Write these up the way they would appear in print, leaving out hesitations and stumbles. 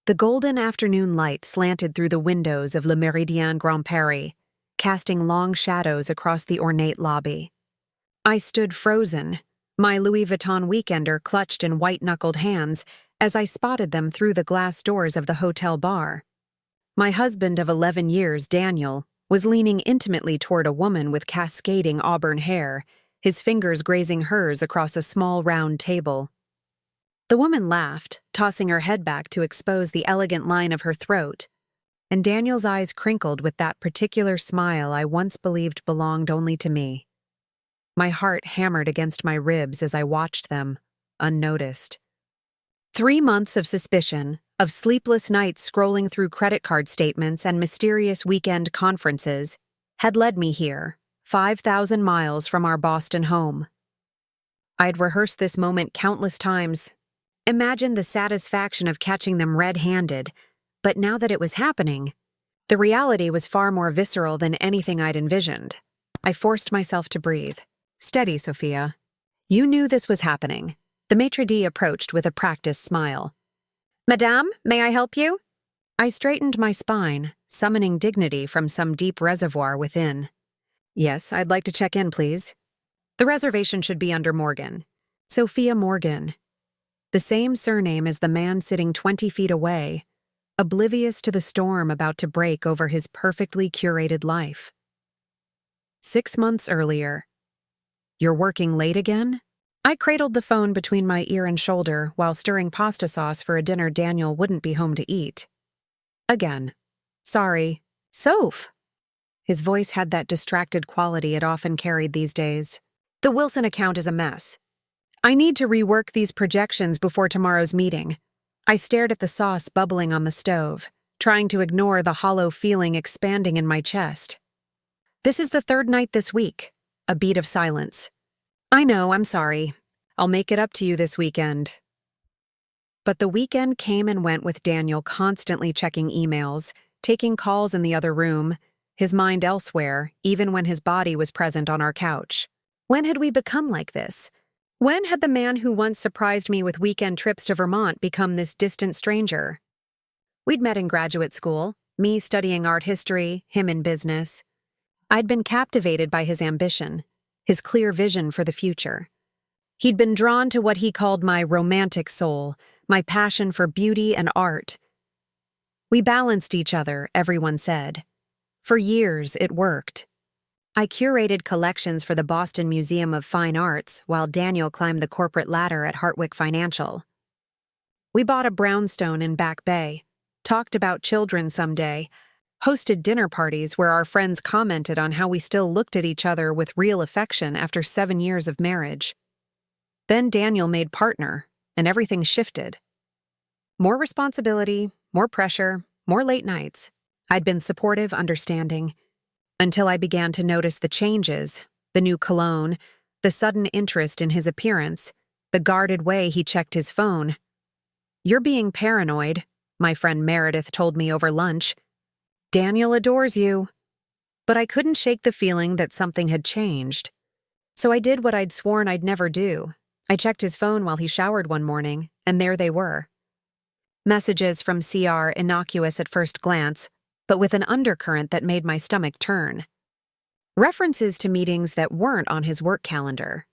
The golden afternoon light slanted through the windows of Le Méridien Grand Paris, casting long shadows across the ornate lobby. I stood frozen, my Louis Vuitton weekender clutched in white-knuckled hands as I spotted them through the glass doors of the hotel bar. My husband of 11 years, Daniel, was leaning intimately toward a woman with cascading auburn hair, his fingers grazing hers across a small round table. The woman laughed, tossing her head back to expose the elegant line of her throat, and Daniel's eyes crinkled with that particular smile I once believed belonged only to me. My heart hammered against my ribs as I watched them, unnoticed. 3 months of suspicion, of sleepless nights scrolling through credit card statements and mysterious weekend conferences, had led me here, 5,000 miles from our Boston home. I'd rehearsed this moment countless times, imagined the satisfaction of catching them red-handed, but now that it was happening, the reality was far more visceral than anything I'd envisioned. I forced myself to breathe. Steady, Sophia. You knew this was happening. The maitre d' approached with a practiced smile. Madame, may I help you? I straightened my spine, summoning dignity from some deep reservoir within. Yes, I'd like to check in, please. The reservation should be under Morgan. Sophia Morgan. The same surname as the man sitting 20 feet away, oblivious to the storm about to break over his perfectly curated life. 6 months earlier. You're working late again? I cradled the phone between my ear and shoulder while stirring pasta sauce for a dinner Daniel wouldn't be home to eat. Again. Sorry. Soph. His voice had that distracted quality it often carried these days. The Wilson account is a mess. I need to rework these projections before tomorrow's meeting. I stared at the sauce bubbling on the stove, trying to ignore the hollow feeling expanding in my chest. This is the 3rd night this week. A beat of silence. I know, I'm sorry. I'll make it up to you this weekend. But the weekend came and went with Daniel constantly checking emails, taking calls in the other room, his mind elsewhere, even when his body was present on our couch. When had we become like this? When had the man who once surprised me with weekend trips to Vermont become this distant stranger? We'd met in graduate school, me studying art history, him in business. I'd been captivated by his ambition, his clear vision for the future. He'd been drawn to what he called my romantic soul, my passion for beauty and art. We balanced each other, everyone said. For years, it worked. I curated collections for the Boston Museum of Fine Arts while Daniel climbed the corporate ladder at Hartwick Financial. We bought a brownstone in Back Bay, talked about children someday, hosted dinner parties where our friends commented on how we still looked at each other with real affection after 7 years of marriage. Then Daniel made partner, and everything shifted. More responsibility, more pressure, more late nights. I'd been supportive, understanding, until I began to notice the changes, the new cologne, the sudden interest in his appearance, the guarded way he checked his phone. You're being paranoid, my friend Meredith told me over lunch. Daniel adores you. But I couldn't shake the feeling that something had changed. So I did what I'd sworn I'd never do. I checked his phone while he showered one morning, and there they were. Messages from CR innocuous at first glance, but with an undercurrent that made my stomach turn. References to meetings that weren't on his work calendar.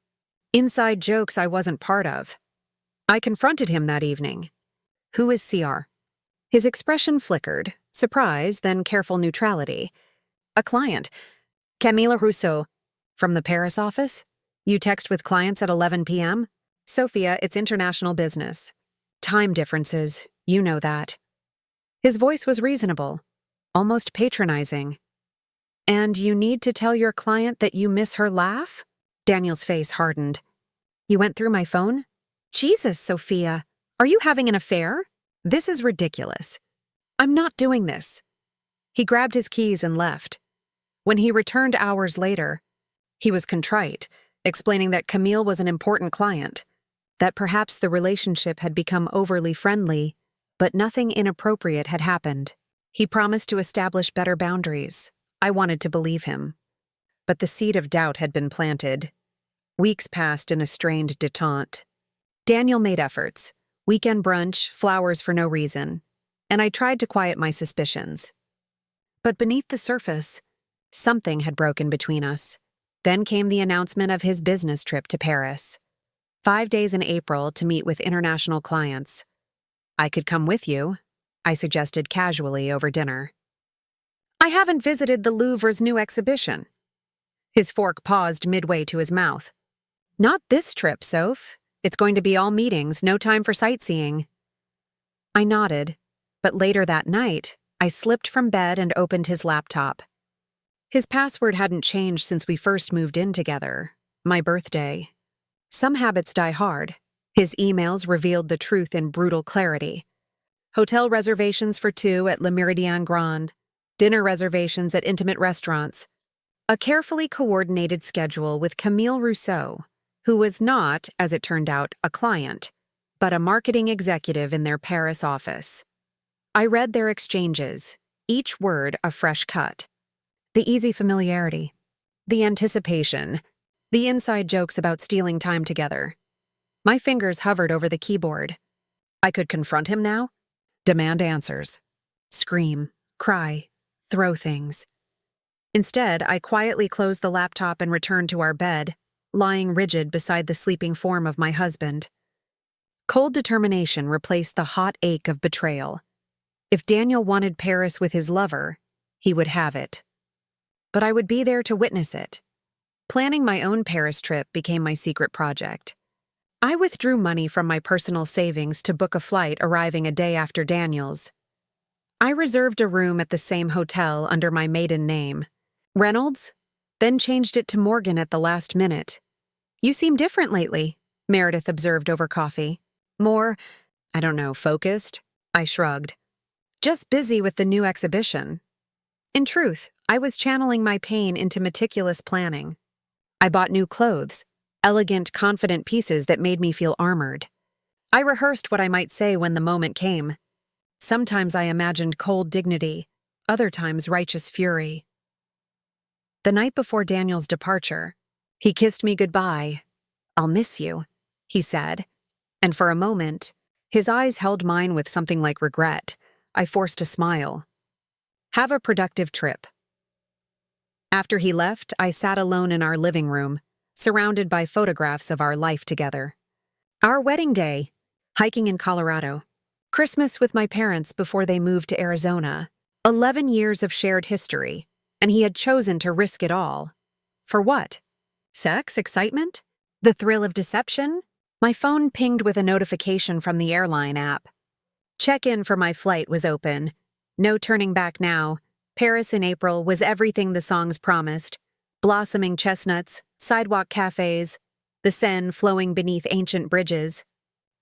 Inside jokes I wasn't part of. I confronted him that evening. Who is CR? His expression flickered, surprise, then careful neutrality. A client. Camille Rousseau. From the Paris office? You text with clients at 11 p.m.? Sophia, it's international business. Time differences, you know that. His voice was reasonable, almost patronizing. And you need to tell your client that you miss her laugh? Daniel's face hardened. You went through my phone? Jesus, Sophia, are you having an affair? This is ridiculous. I'm not doing this. He grabbed his keys and left. When he returned hours later, he was contrite, explaining that Camille was an important client, that perhaps the relationship had become overly friendly, but nothing inappropriate had happened. He promised to establish better boundaries. I wanted to believe him. But the seed of doubt had been planted. Weeks passed in a strained detente. Daniel made efforts. Weekend brunch, flowers for no reason. and I tried to quiet my suspicions. But beneath the surface, something had broken between us. Then came the announcement of his business trip to Paris. 5 days in April to meet with international clients. I could come with you, I suggested casually over dinner. I haven't visited the Louvre's new exhibition. His fork paused midway to his mouth. Not this trip, Soph. It's going to be all meetings, no time for sightseeing. I nodded, but later that night, I slipped from bed and opened his laptop. His password hadn't changed since we first moved in together. My birthday. Some habits die hard. His emails revealed the truth in brutal clarity. Hotel reservations for 2 at Le Méridien Grand. Dinner reservations at intimate restaurants. A carefully coordinated schedule with Camille Rousseau, who was not, as it turned out, a client, but a marketing executive in their Paris office. I read their exchanges, each word a fresh cut. The easy familiarity, the anticipation, the inside jokes about stealing time together. My fingers hovered over the keyboard. I could confront him now, demand answers, scream, cry, throw things. Instead, I quietly closed the laptop and returned to our bed, lying rigid beside the sleeping form of my husband. Cold determination replaced the hot ache of betrayal. If Daniel wanted Paris with his lover, he would have it. But I would be there to witness it. Planning my own Paris trip became my secret project. I withdrew money from my personal savings to book a flight arriving a day after Daniel's. I reserved a room at the same hotel under my maiden name, Reynolds, then changed it to Morgan at the last minute. You seem different lately, Meredith observed over coffee. More, focused? I shrugged. Just busy with the new exhibition. In truth, I was channeling my pain into meticulous planning. I bought new clothes, elegant, confident pieces that made me feel armored. I rehearsed what I might say when the moment came. Sometimes I imagined cold dignity, other times righteous fury. The night before Daniel's departure, he kissed me goodbye. I'll miss you, he said, and for a moment, his eyes held mine with something like regret. I forced a smile. Have a productive trip. After he left, I sat alone in our living room, surrounded by photographs of our life together. Our wedding day, hiking in Colorado. Christmas with my parents before they moved to Arizona. 11 years of shared history, and he had chosen to risk it all. For what? Sex? Excitement? The thrill of deception? My phone pinged with a notification from the airline app. Check-in for my flight was open. No turning back now. Paris in April was everything the songs promised. Blossoming chestnuts, sidewalk cafes, the Seine flowing beneath ancient bridges.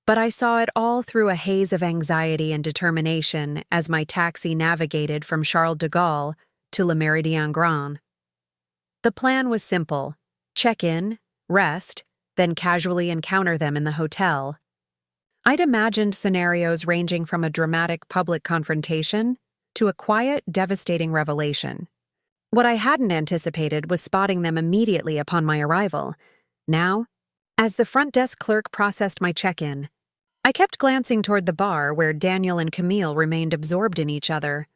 But I saw it all through a haze of anxiety and determination as my taxi navigated from Charles de Gaulle to Le Méridien Grand. The plan was simple. Check in, rest, then casually encounter them in the hotel. I'd imagined scenarios ranging from a dramatic public confrontation to a quiet, devastating revelation. What I hadn't anticipated was spotting them immediately upon my arrival. Now, as the front desk clerk processed my check-in, I kept glancing toward the bar where Daniel and Camille remained absorbed in each other.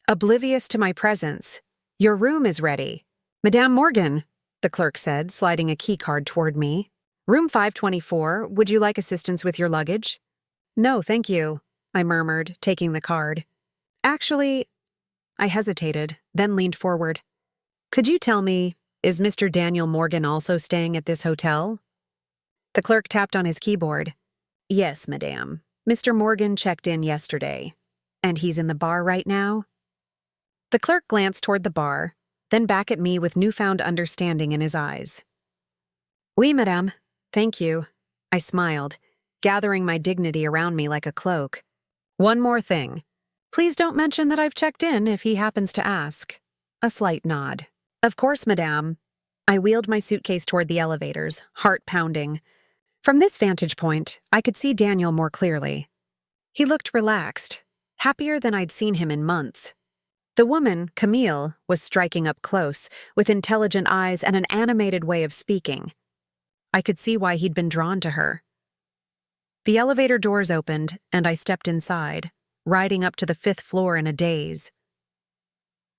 Oblivious to my presence. Your room is ready. Madame Morgan, the clerk said, sliding a keycard toward me. Room 524, would you like assistance with your luggage? No, thank you, I murmured, taking the card. Actually, I hesitated, then leaned forward. Could you tell me, is Mr. Daniel Morgan also staying at this hotel? The clerk tapped on his keyboard. Yes, madame. Mr. Morgan checked in yesterday. And he's in the bar right now? The clerk glanced toward the bar, then back at me with newfound understanding in his eyes. Oui, madame. Thank you. I smiled, gathering my dignity around me like a cloak. One more thing. Please don't mention that I've checked in if he happens to ask. A slight nod. Of course, madame. I wheeled my suitcase toward the elevators, heart pounding. From this vantage point, I could see Daniel more clearly. He looked relaxed, happier than I'd seen him in months. The woman, Camille, was striking up close, with intelligent eyes and an animated way of speaking. I could see why he'd been drawn to her. The elevator doors opened, and I stepped inside, riding up to the 5th floor in a daze.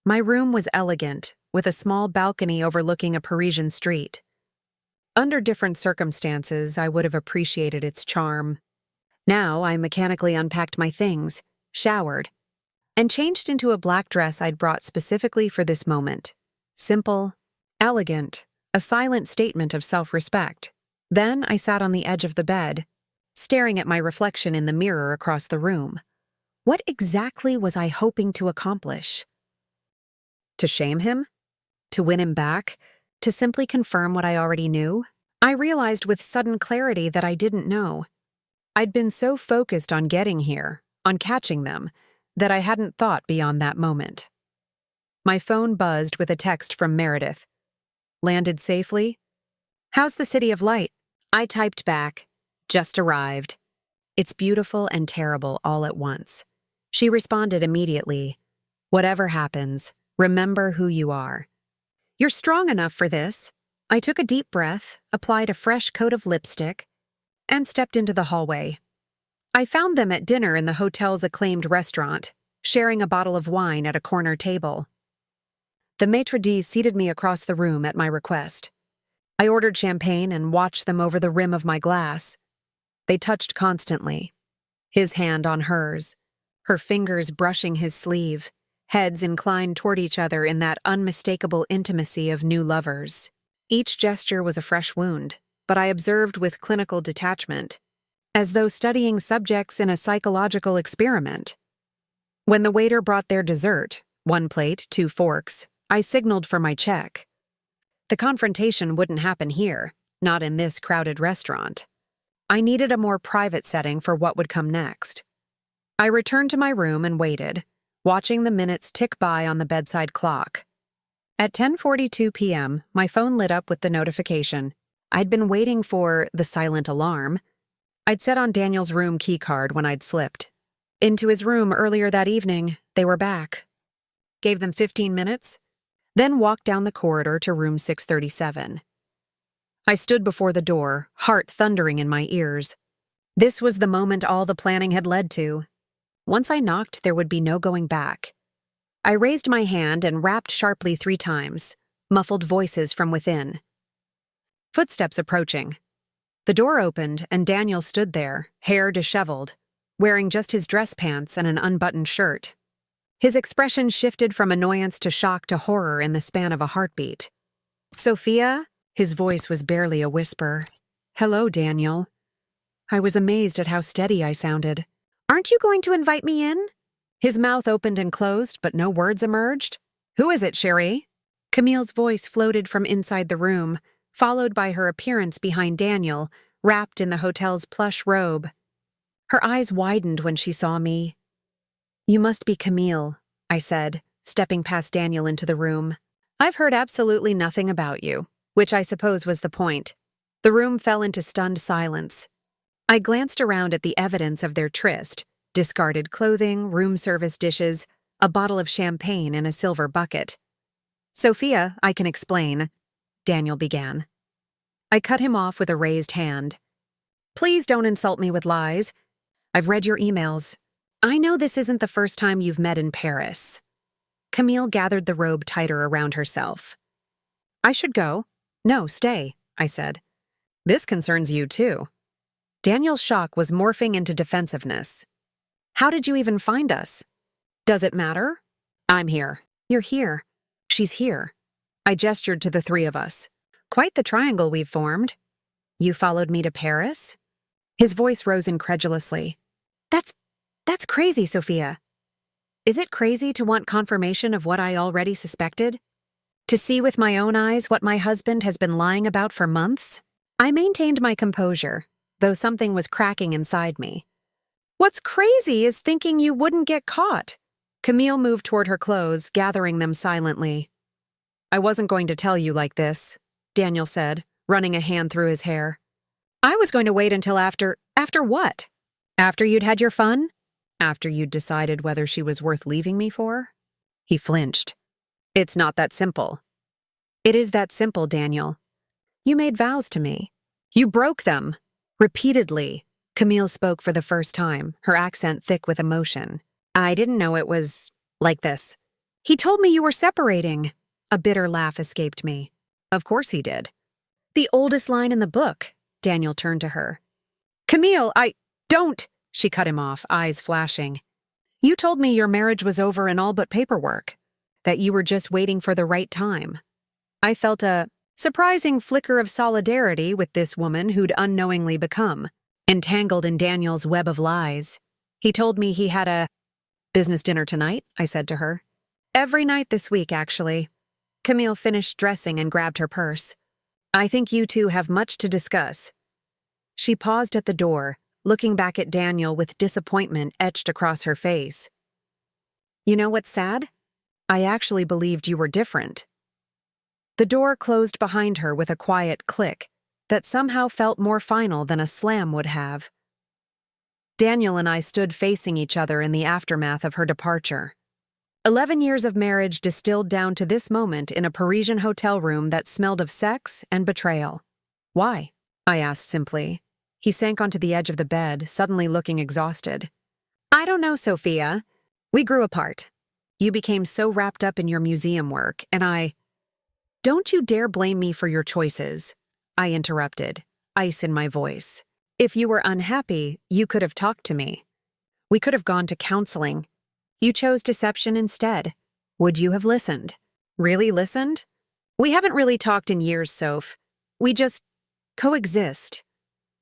My room was elegant, with a small balcony overlooking a Parisian street. Under different circumstances, I would have appreciated its charm. Now I mechanically unpacked my things, showered, and changed into a black dress I'd brought specifically for this moment. Simple, elegant, a silent statement of self-respect. Then I sat on the edge of the bed, staring at my reflection in the mirror across the room. What exactly was I hoping to accomplish? To shame him? To win him back? To simply confirm what I already knew? I realized with sudden clarity that I didn't know. I'd been so focused on getting here, on catching them, that I hadn't thought beyond that moment. My phone buzzed with a text from Meredith. Landed safely? How's the City of Light? I typed back, just arrived. It's beautiful and terrible all at once. She responded immediately. Whatever happens, remember who you are. You're strong enough for this. I took a deep breath, applied a fresh coat of lipstick, and stepped into the hallway. I found them at dinner in the hotel's acclaimed restaurant, sharing a bottle of wine at a corner table. The maitre d' seated me across the room at my request. I ordered champagne and watched them over the rim of my glass. They touched constantly, his hand on hers, her fingers brushing his sleeve, heads inclined toward each other in that unmistakable intimacy of new lovers. Each gesture was a fresh wound, but I observed with clinical detachment, as though studying subjects in a psychological experiment. When the waiter brought their dessert, 1 plate, 2 forks, I signaled for my check. The confrontation wouldn't happen here, not in this crowded restaurant. I needed a more private setting for what would come next. I returned to my room and waited, watching the minutes tick by on the bedside clock. At 10:42 p.m., my phone lit up with the notification. I'd been waiting for the silent alarm. I'd set on Daniel's room keycard when I'd slipped. Into his room earlier that evening, they were back. Gave them 15 minutes, then walked down the corridor to room 637. I stood before the door, heart thundering in my ears. This was the moment all the planning had led to. Once I knocked, there would be no going back. I raised my hand and rapped sharply 3 times, muffled voices from within. Footsteps approaching. The door opened and Daniel stood there, hair disheveled, wearing just his dress pants and an unbuttoned shirt. His expression shifted from annoyance to shock to horror in the span of a heartbeat. Sophia? His voice was barely a whisper. Hello, Daniel. I was amazed at how steady I sounded. Aren't you going to invite me in? His mouth opened and closed, but no words emerged. Who is it, Sherry? Camille's voice floated from inside the room, followed by her appearance behind Daniel, wrapped in the hotel's plush robe. Her eyes widened when she saw me. You must be Camille, I said, stepping past Daniel into the room. I've heard absolutely nothing about you, which I suppose was the point. The room fell into stunned silence. I glanced around at the evidence of their tryst, discarded clothing, room service dishes, a bottle of champagne in a silver bucket. Sophia, I can explain, Daniel began. I cut him off with a raised hand. Please don't insult me with lies. I've read your emails. I know this isn't the first time you've met in Paris. Camille gathered the robe tighter around herself. I should go. No, stay, I said. This concerns you too. Daniel's shock was morphing into defensiveness. How did you even find us? Does it matter? I'm here. You're here. She's here. I gestured to the 3 of us. Quite the triangle we've formed. You followed me to Paris? His voice rose incredulously. That's crazy, Sophia. Is it crazy to want confirmation of what I already suspected? To see with my own eyes what my husband has been lying about for months? I maintained my composure, though something was cracking inside me. What's crazy is thinking you wouldn't get caught. Camille moved toward her clothes, gathering them silently. I wasn't going to tell you like this, Daniel said, running a hand through his hair. I was going to wait until after what? After you'd had your fun? After you'd decided whether she was worth leaving me for? He flinched. It's not that simple. It is that simple, Daniel. You made vows to me. You broke them. Repeatedly. Camille spoke for the first time, her accent thick with emotion. I didn't know it was like this. He told me you were separating. A bitter laugh escaped me. Of course he did. The oldest line in the book. Daniel turned to her. Camille, don't! She cut him off, eyes flashing. You told me your marriage was over in all but paperwork, that you were just waiting for the right time. I felt a surprising flicker of solidarity with this woman who'd unknowingly become entangled in Daniel's web of lies. He told me he had a business dinner tonight, I said to her. Every night this week, actually. Camille finished dressing and grabbed her purse. I think you two have much to discuss. She paused at the door, looking back at Daniel with disappointment etched across her face. You know what's sad? I actually believed you were different. The door closed behind her with a quiet click that somehow felt more final than a slam would have. Daniel and I stood facing each other in the aftermath of her departure. 11 years of marriage distilled down to this moment in a Parisian hotel room that smelled of sex and betrayal. Why? I asked simply. He sank onto the edge of the bed, suddenly looking exhausted. I don't know, Sophia. We grew apart. You became so wrapped up in your museum work, and I... Don't you dare blame me for your choices, I interrupted, ice in my voice. If you were unhappy, you could have talked to me. We could have gone to counseling. You chose deception instead. Would you have listened? Really listened? We haven't really talked in years, Soph. We just coexist.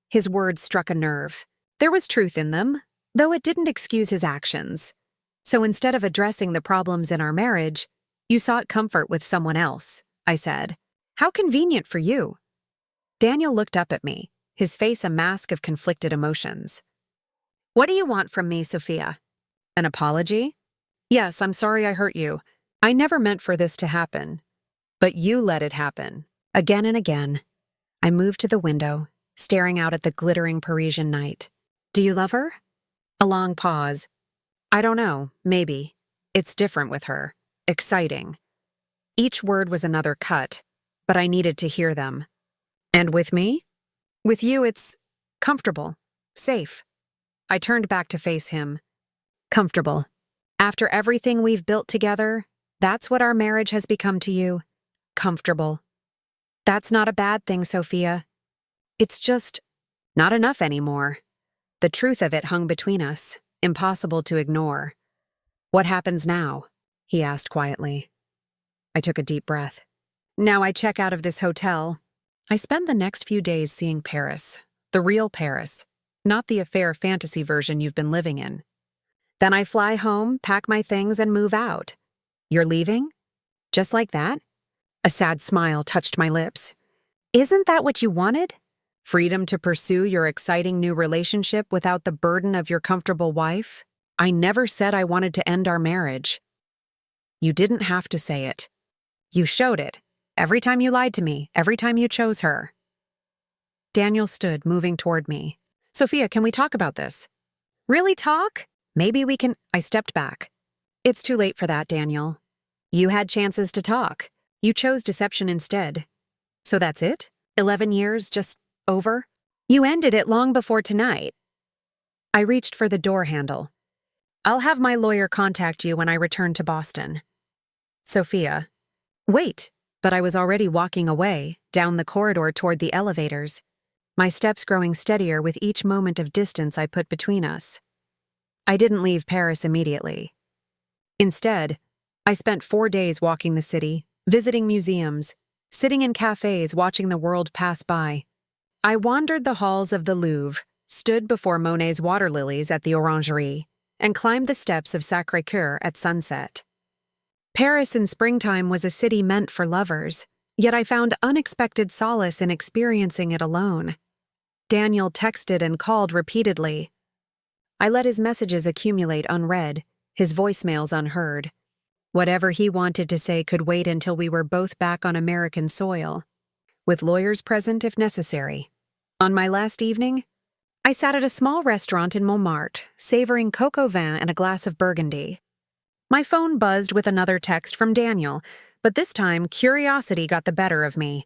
His words struck a nerve. There was truth in them, though it didn't excuse his actions. So instead of addressing the problems in our marriage, you sought comfort with someone else, I said. How convenient for you. Daniel looked up at me, his face a mask of conflicted emotions. What do you want from me, Sophia? An apology? Yes, I'm sorry I hurt you. I never meant for this to happen. But you let it happen. Again and again. I moved to the window, staring out at the glittering Parisian night. Do you love her? A long pause. I don't know, maybe. It's different with her. Exciting. Each word was another cut, but I needed to hear them. And with me? With you, it's comfortable, safe. I turned back to face him. Comfortable. After everything we've built together, that's what our marriage has become to you. Comfortable. That's not a bad thing, Sophia. It's just not enough anymore. The truth of it hung between us, impossible to ignore. What happens now? He asked quietly. I took a deep breath. Now I check out of this hotel. I spend the next few days seeing Paris, the real Paris, not the affair fantasy version you've been living in. Then I fly home, pack my things, and move out. You're leaving? Just like that? A sad smile touched my lips. Isn't that what you wanted? Freedom to pursue your exciting new relationship without the burden of your comfortable wife? I never said I wanted to end our marriage. You didn't have to say it. You showed it. Every time you lied to me, every time you chose her. Daniel stood, moving toward me. Sophia, can we talk about this? Really talk? Maybe we can... I stepped back. It's too late for that, Daniel. You had chances to talk. You chose deception instead. So that's it? 11 years, just over? You ended it long before tonight. I reached for the door handle. I'll have my lawyer contact you when I return to Boston. Sophia. Wait, but I was already walking away, down the corridor toward the elevators, my steps growing steadier with each moment of distance I put between us. I didn't leave Paris immediately. Instead, I spent 4 days walking the city, visiting museums, sitting in cafes watching the world pass by. I wandered the halls of the Louvre, stood before Monet's water lilies at the Orangerie, and climbed the steps of Sacré-Cœur at sunset. Paris in springtime was a city meant for lovers, yet I found unexpected solace in experiencing it alone. Daniel texted and called repeatedly. I let his messages accumulate unread, his voicemails unheard. Whatever he wanted to say could wait until we were both back on American soil, with lawyers present if necessary. On my last evening, I sat at a small restaurant in Montmartre, savoring coq au vin and a glass of Burgundy. My phone buzzed with another text from Daniel, but this time curiosity got the better of me.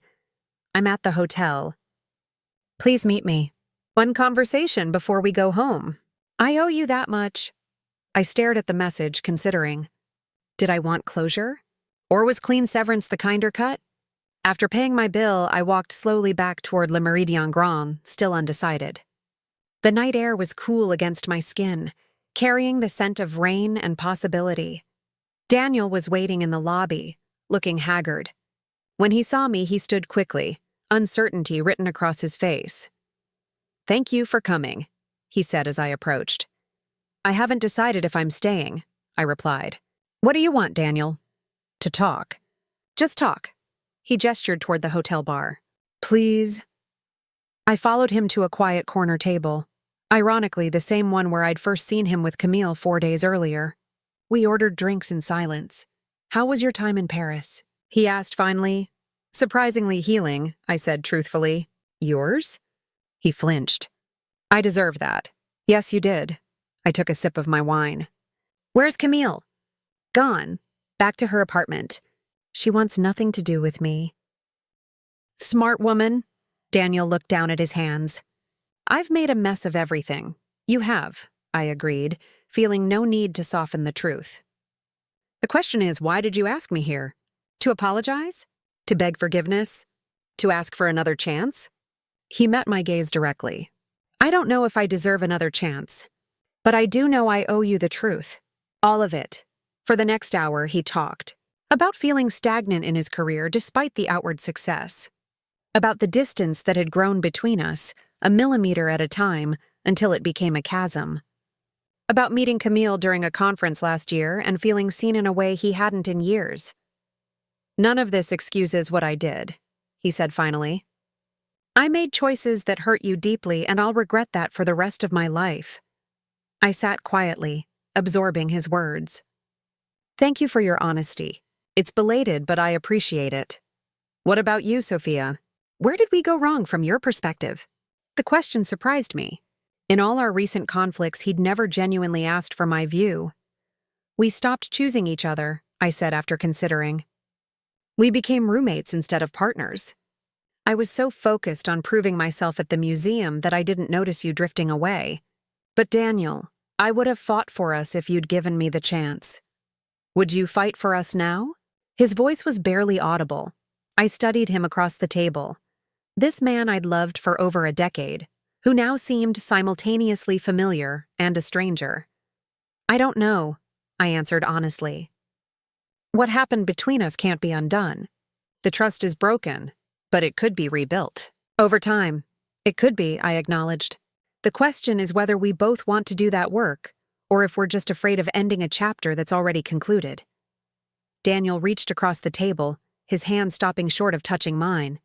I'm at the hotel. Please meet me. One conversation before we go home. I owe you that much. I stared at the message, considering. Did I want closure? Or was clean severance the kinder cut? After paying my bill, I walked slowly back toward Le Méridien Grand, still undecided. The night air was cool against my skin, carrying the scent of rain and possibility. Daniel was waiting in the lobby, looking haggard. When he saw me, he stood quickly, uncertainty written across his face. "Thank you for coming," he said as I approached. "I haven't decided if I'm staying," I replied. "What do you want, Daniel?" "To talk." "Just talk." He gestured toward the hotel bar. "Please." I followed him to a quiet corner table, ironically the same one where I'd first seen him with Camille 4 days earlier. We ordered drinks in silence. "How was your time in Paris?" he asked finally. "Surprisingly healing," I said truthfully. "Yours?" He flinched. "I deserve that." "Yes, you did." I took a sip of my wine. "Where's Camille?" "Gone. Back to her apartment. She wants nothing to do with me." "Smart woman." Daniel looked down at his hands. "I've made a mess of everything." "You have," I agreed, feeling no need to soften the truth. "The question is, why did you ask me here? To apologize? To beg forgiveness? To ask for another chance?" He met my gaze directly. "I don't know if I deserve another chance, but I do know I owe you the truth. All of it." For the next hour, he talked. About feeling stagnant in his career despite the outward success. About the distance that had grown between us, a millimeter at a time, until it became a chasm. About meeting Camille during a conference last year and feeling seen in a way he hadn't in years. "None of this excuses what I did," he said finally. "I made choices that hurt you deeply, and I'll regret that for the rest of my life." I sat quietly, absorbing his words. "Thank you for your honesty. It's belated, but I appreciate it. What about you, Sophia? Where did we go wrong from your perspective?" The question surprised me. In all our recent conflicts, he'd never genuinely asked for my view. "We stopped choosing each other," I said after considering. "We became roommates instead of partners. I was so focused on proving myself at the museum that I didn't notice you drifting away. But Daniel, I would have fought for us if you'd given me the chance. Would you fight for us now?" His voice was barely audible. I studied him across the table. This man I'd loved for over a decade, who now seemed simultaneously familiar and a stranger. "I don't know," I answered honestly. "What happened between us can't be undone. The trust is broken, but it could be rebuilt. Over time. It could be," I acknowledged. "The question is whether we both want to do that work, or if we're just afraid of ending a chapter that's already concluded." Daniel reached across the table, his hand stopping short of touching mine.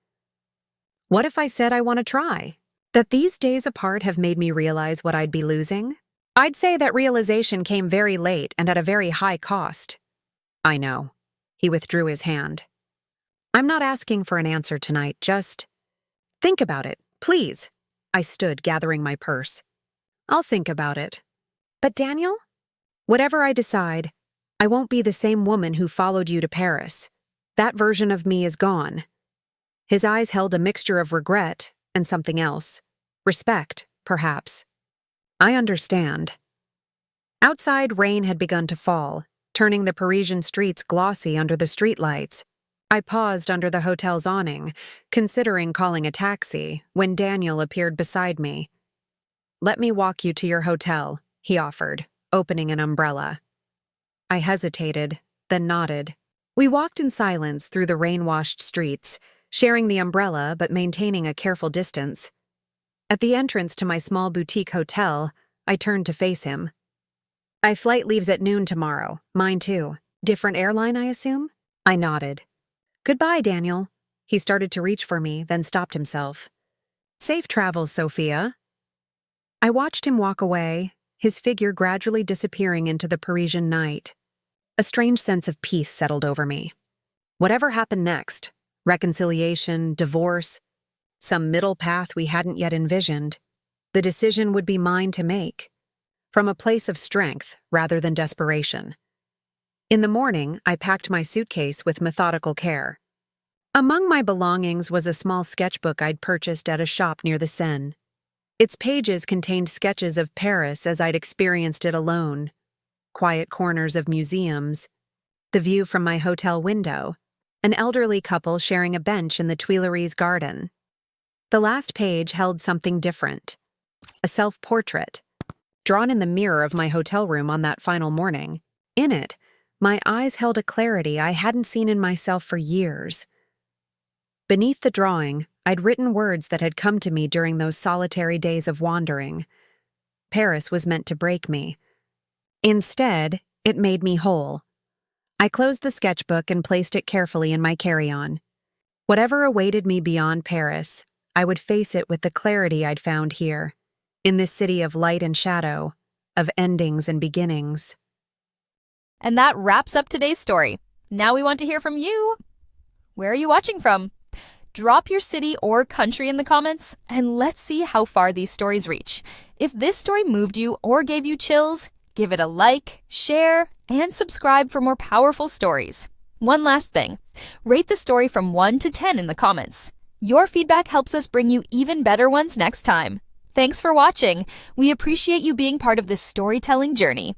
"What if I said I want to try? That these days apart have made me realize what I'd be losing? I'd say that realization came very late and at a very high cost." "I know." He withdrew his hand. "I'm not asking for an answer tonight, just think about it, please." I stood, gathering my purse. "I'll think about it." "But Daniel?" "Whatever I decide, I won't be the same woman who followed you to Paris. That version of me is gone." His eyes held a mixture of regret and something else. Respect, perhaps. "I understand." Outside, rain had begun to fall, turning the Parisian streets glossy under the streetlights. I paused under the hotel's awning, considering calling a taxi, when Daniel appeared beside me. "Let me walk you to your hotel," he offered, opening an umbrella. I hesitated, then nodded. We walked in silence through the rain-washed streets, sharing the umbrella but maintaining a careful distance. At the entrance to my small boutique hotel, I turned to face him. "My flight leaves at noon tomorrow. Mine too. Different airline, I assume?" I nodded. "Goodbye, Daniel." He started to reach for me, then stopped himself. "Safe travels, Sophia." I watched him walk away, his figure gradually disappearing into the Parisian night. A strange sense of peace settled over me. Whatever happened next, reconciliation, divorce, some middle path we hadn't yet envisioned, the decision would be mine to make, from a place of strength rather than desperation. In the morning, I packed my suitcase with methodical care. Among my belongings was a small sketchbook I'd purchased at a shop near the Seine. Its pages contained sketches of Paris as I'd experienced it alone. quiet corners of museums, the view from my hotel window, an elderly couple sharing a bench in the Tuileries garden. The last page held something different. A self-portrait, drawn in the mirror of my hotel room on that final morning. In it, my eyes held a clarity I hadn't seen in myself for years. Beneath the drawing, I'd written words that had come to me during those solitary days of wandering. Paris was meant to break me. Instead, it made me whole. I closed the sketchbook and placed it carefully in my carry-on. Whatever awaited me beyond Paris, I would face it with the clarity I'd found here, in this city of light and shadow, of endings and beginnings. And that wraps up today's story. Now we want to hear from you. Where are you watching from? Drop your city or country in the comments, and let's see how far these stories reach. If this story moved you or gave you chills, give it a like, share, and subscribe for more powerful stories. One last thing, rate the story from 1 to 10 in the comments. Your feedback helps us bring you even better ones next time. Thanks for watching. We appreciate you being part of this storytelling journey.